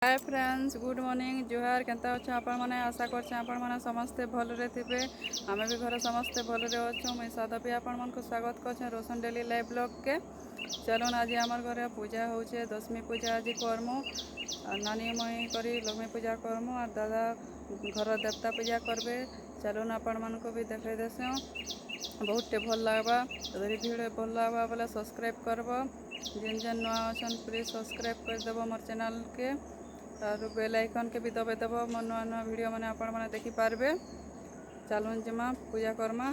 Hi friends good morning जुहार केनता अच्छे आपण मैंने आशा करछे आपण मैंने समस्ते भलरे थे आमे भी घर समस्ते भलरे अच्छु मुई साधवी आपण मन को स्वागत करछे रोशन डेली लाइव ब्लॉग के। चलन आज आमर घरे पूजा होचे दशमी पूजा आज करमु नानी मई करी लक्ष्मी पूजा करमु और दादा घर देवता पूजा करबे। चलन आपण मन को भी देखे देसु बहुत भल लगवा यदि वीडियो भल लगवा बोले सब्सक्राइब करब जेन जेन नुआ अच्छन प्लीज सब्सक्राइब करदेव मोर चैनल के और बेल आइकन के भी दबे देव मोर नुआ नुआ वीडियो मैंने आपण मैंने देखी पारबे। चलून जिमा पूजा करमा।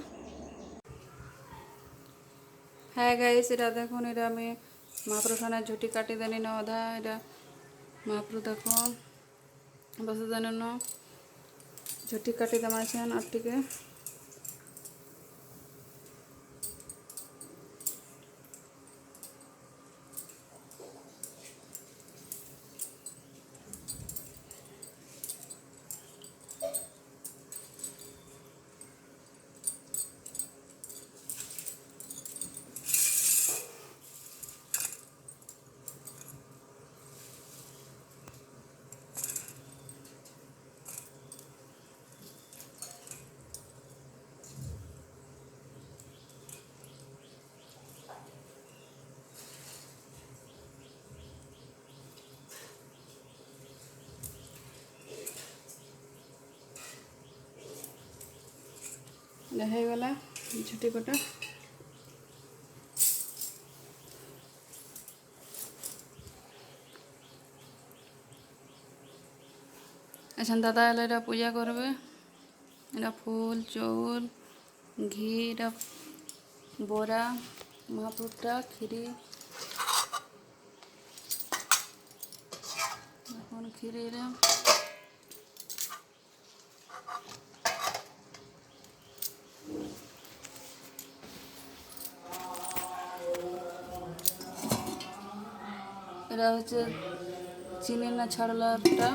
है गाइस इरा देखो इरा मैं महाप्रभु खाना झुटी काटी देनी न अधा इरा महाप्रभु देखो बस देने न झुटी काटी दमा छन अट्टी के गला झुटी कटा अच्छा दादा एला पूजा करबे एरा फूल चौल घी एरा बोरा महाप्रभुटा खीरी खीरी रे एरा होचे चीनी ना छाड़लाटा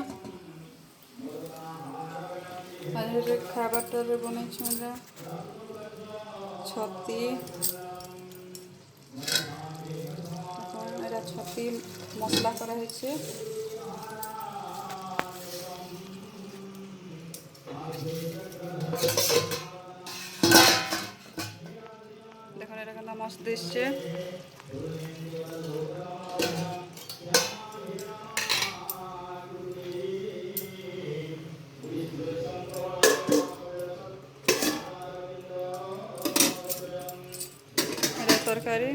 आरे खाबारटारे बनेछि एरा छती एरा छती मसला करा हेछे देखो एरा केनता मस्त दिसছে। तरकारी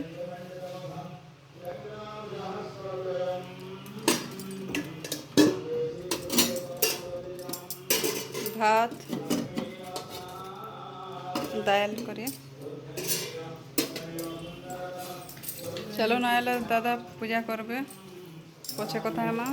भात दाल करी चलो ना दादा पूजा करबे पछे कथा हेमा।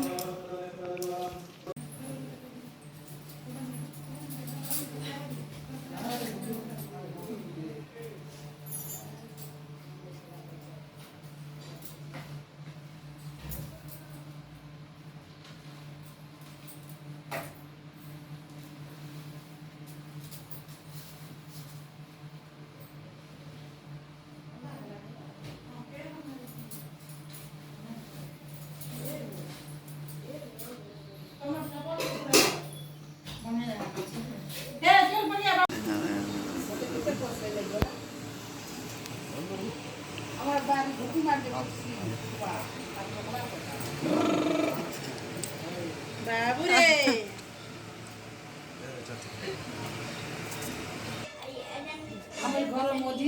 बाबूरे घर मोदी